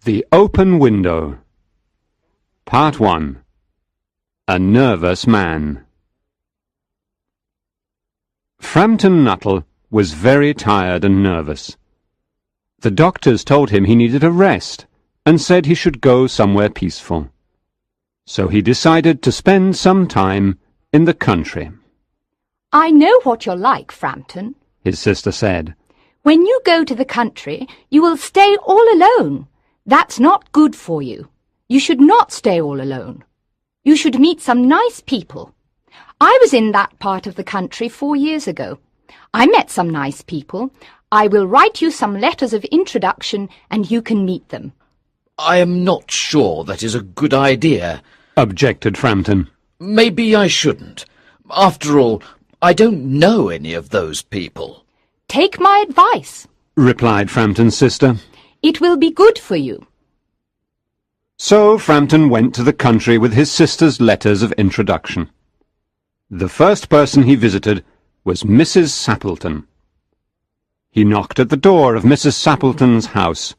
The Open Window. Part 1. A Nervous Man. Frampton Nuttel was very tired and nervous. The doctors told him he needed a rest and said he should go somewhere peaceful. So he decided to spend some time in the country. "I know what you're like, Frampton," his sister said. "When you go to the country, you will stay all alone. That's not good for you. You should not stay all alone. You should meet some nice people. I was in that part of the country 4 years ago. I met some nice people. I will write you some letters of introduction and you can meet them." "I am not sure that is a good idea," objected Frampton. "Maybe I shouldn't. After all, I don't know any of those people." "Take my advice," replied Frampton's sister. "It will be good for you." So Frampton went to the country with his sister's letters of introduction. The first person he visited was Mrs. Sappleton. He knocked at the door of Mrs. Sappleton's house,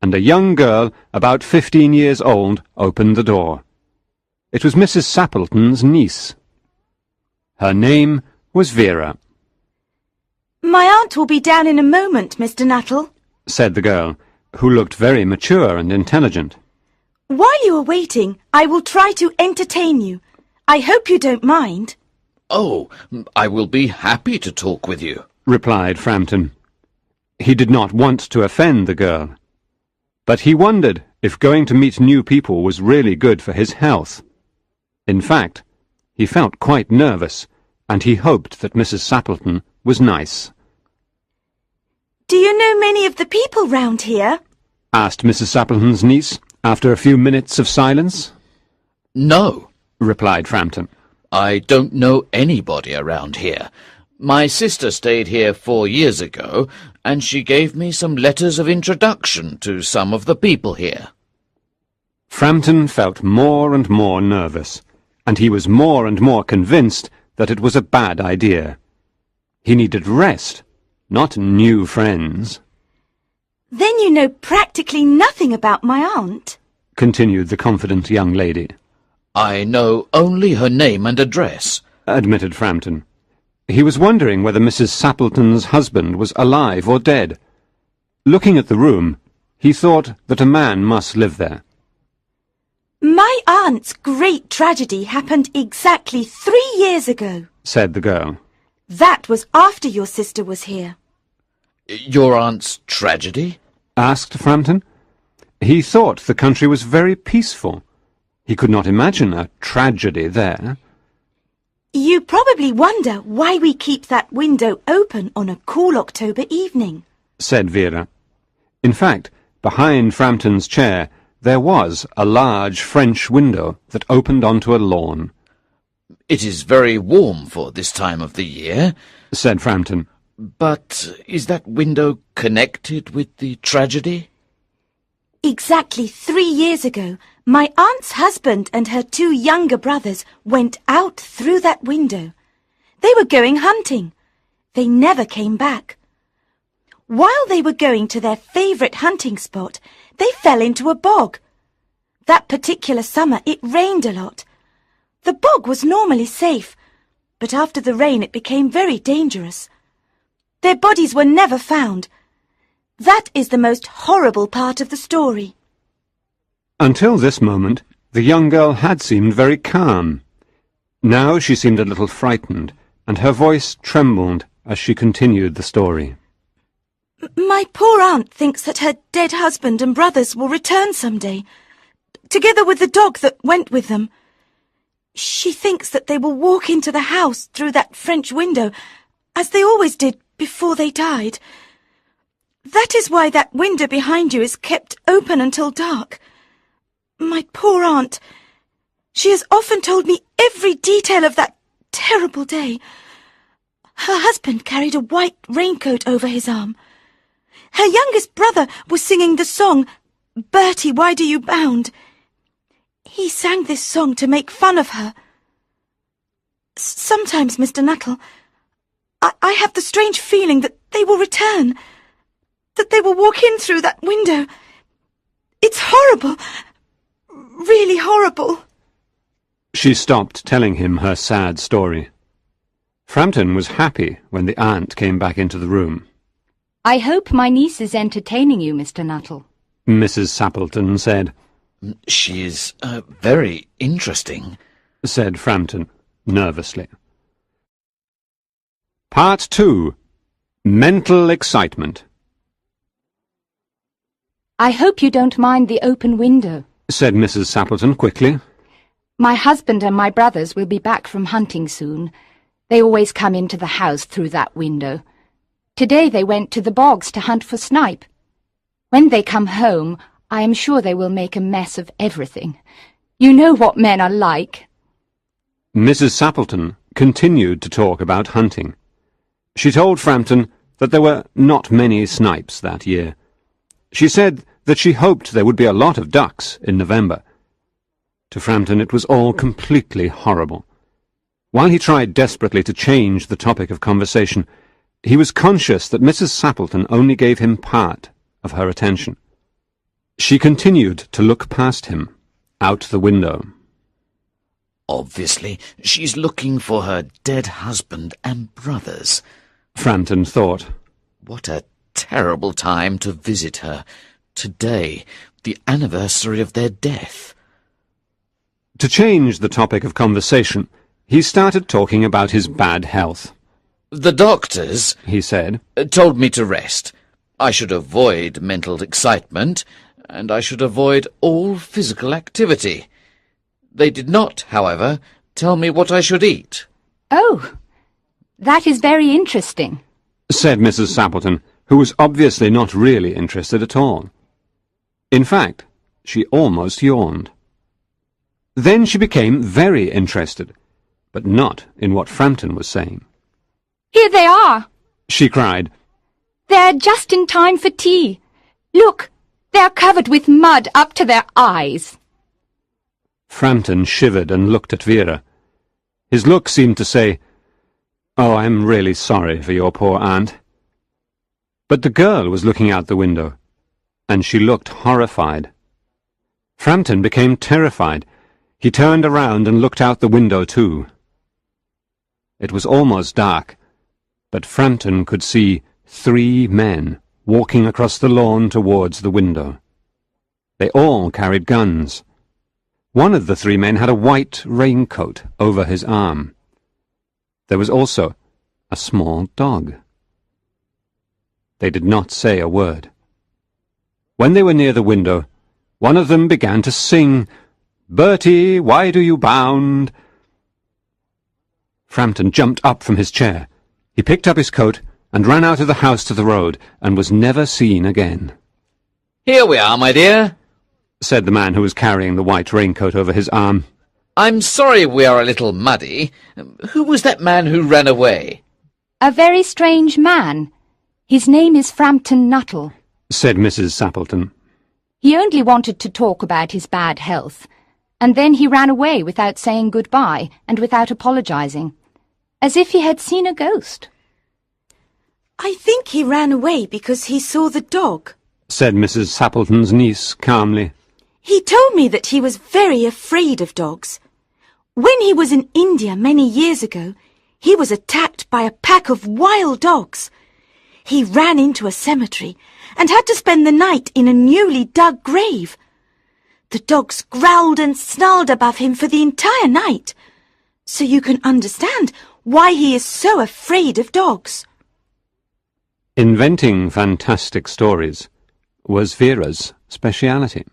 and a young girl about 15 years old opened the door. It was Mrs. Sappleton's niece. Her name was Vera. "My aunt will be down in a moment, Mr. Nuttel," said the girl, who looked very mature and intelligent. "While you are waiting, I will try to entertain you. I hope you don't mind." "Oh, I will be happy to talk with you," replied Frampton. He did not want to offend the girl, but he wondered if going to meet new people was really good for his health. In fact, he felt quite nervous, and he hoped that Mrs. Sappleton was nice. "Do you know many of the people round here?" asked Mrs. Sappleton's niece, after a few minutes of silence. "No," replied Frampton. "I don't know anybody around here. My sister stayed here 4 years ago, and she gave me some letters of introduction to some of the people here." Frampton felt more and more nervous, and he was more and more convinced that it was a bad idea. He needed rest, not new friends. "Then you know practically nothing about my aunt," continued the confident young lady. "I know only her name and address," admitted Frampton. He was wondering whether Mrs. Sappleton's husband was alive or dead. Looking at the room, he thought that a man must live there. "My aunt's great tragedy happened exactly 3 years ago," said the girl. "That was after your sister was here." "Your aunt's tragedy?" asked Frampton. He thought the country was very peaceful. He could not imagine a tragedy there. "You probably wonder why we keep that window open on a cool October evening," said Vera. In fact, behind Frampton's chair there was a large French window that opened onto a lawn. "It is very warm for this time of the year," said Frampton. "But is that window connected with the tragedy?" "Exactly 3 years ago, my aunt's husband and her 2 younger brothers went out through that window. They were going hunting. They never came back. While they were going to their favourite hunting spot, they fell into a bog. That particular summer it rained a lot. The bog was normally safe, but after the rain it became very dangerous. Their bodies were never found. That is the most horrible part of the story." Until this moment, the young girl had seemed very calm. Now she seemed a little frightened, and her voice trembled as she continued the story. "My poor aunt thinks that her dead husband and brothers will return someday, together with the dog that went with them. She thinks that they will walk into the house through that French window, as they always did before they died. That is why that window behind you is kept open until dark. My poor aunt, she has often told me every detail of that terrible day. Her husband carried a white raincoat over his arm. Her youngest brother was singing the song, 'Bertie, why do you bound?' He sang this song to make fun of her. Sometimes, Mr. Nuttel, I have the strange feeling that they will return. that they will walk in through that window. It's horrible. Really horrible. She stopped telling him her sad story. Frampton was happy when the aunt came back into the room. I hope my niece is entertaining you, Mr. Nuttel, Mrs. Sappleton said. She is very interesting, said Frampton nervously. Part 2. Mental Excitement. I hope you don't mind the open window, said Mrs. Sappleton quickly. My husband and my brothers will be back from hunting soon. They always come into the house through that window. Today they went to the bogs to hunt for snipe. When they come home, I am sure they will make a mess of everything. You know what men are like. Mrs. Sappleton continued to talk about hunting. She told Frampton that there were not many snipes that year. She said that she hoped there would be a lot of ducks in November. To Frampton it was all completely horrible. While he tried desperately to change the topic of conversation, he was conscious that Mrs. Sappleton only gave him part of her attention. She continued to look past him, out the window. Obviously, she's looking for her dead husband and brothers. Frampton thought. What a terrible time to visit her. Today, the anniversary of their death. To change the topic of conversation, he started talking about his bad health. The doctors, he said, told me to rest. I should avoid mental excitement, and I should avoid all physical activity. They did not, however, tell me what I should eat. Oh, that is very interesting, said Mrs. Sappleton, who was obviously not really interested at all. In fact, she almost yawned. Then she became very interested, but not in what Frampton was saying. Here they are, she cried. They're just in time for tea. Look, they're covered with mud up to their eyes. Frampton shivered and looked at Vera. His look seemed to say, "Oh, I'm really sorry for your poor aunt." But the girl was looking out the window, and she looked horrified. Frampton became terrified. He turned around and looked out the window too. It was almost dark, but Frampton could see 3 men walking across the lawn towards the window. They all carried guns. One of the 3 men had a white raincoat over his arm. There was also a small dog. They did not say a word. When they were near the window, one of them began to sing, "Bertie, why do you bound?" Frampton jumped up from his chair. He picked up his coat and ran out of the house to the road, and was never seen again. "Here we are, my dear," said the man who was carrying the white raincoat over his arm. "I'm sorry we are a little muddy. Who was that man who ran away?" A very strange man. His name is Frampton Nuttel, said Mrs. Sappleton. He only wanted to talk about his bad health, and then he ran away without saying goodbye and without apologizing, as if he had seen a ghost. I think he ran away because he saw the dog, said Mrs. Sappleton's niece calmly. He told me that he was very afraid of dogs. When he was in India many years ago, he was attacked by a pack of wild dogs. He ran into a cemetery and had to spend the night in a newly dug grave. The dogs growled and snarled above him for the entire night. So you can understand why he is so afraid of dogs. Inventing fantastic stories was Vera's speciality.